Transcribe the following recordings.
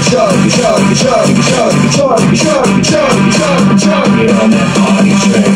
Get on that party train.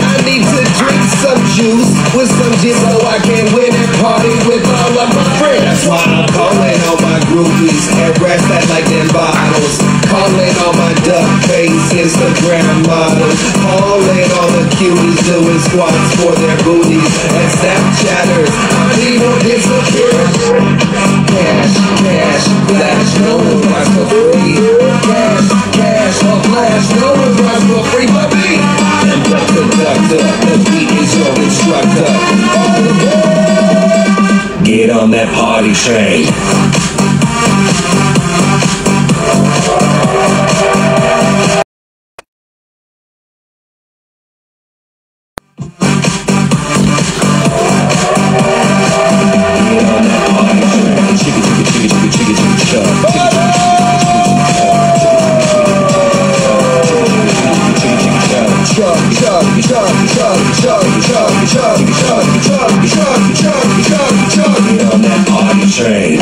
I need to drink some juice with some gin so I can win and party with all of my friends. That's why I'm calling all my groupies and rats that like them bottles. Calling all my duck face Instagram models. Calling all the cuties doing squats for their booties and Snapchatters. I need more disappearance. Cash, cash, flash, no one buys for free. Cash, cash, or flash, no one buys for free but me. And the conductor, the beat is your instructor. Get on that party train. Get on that party train.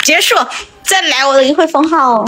结束，再来我的一会封号哦。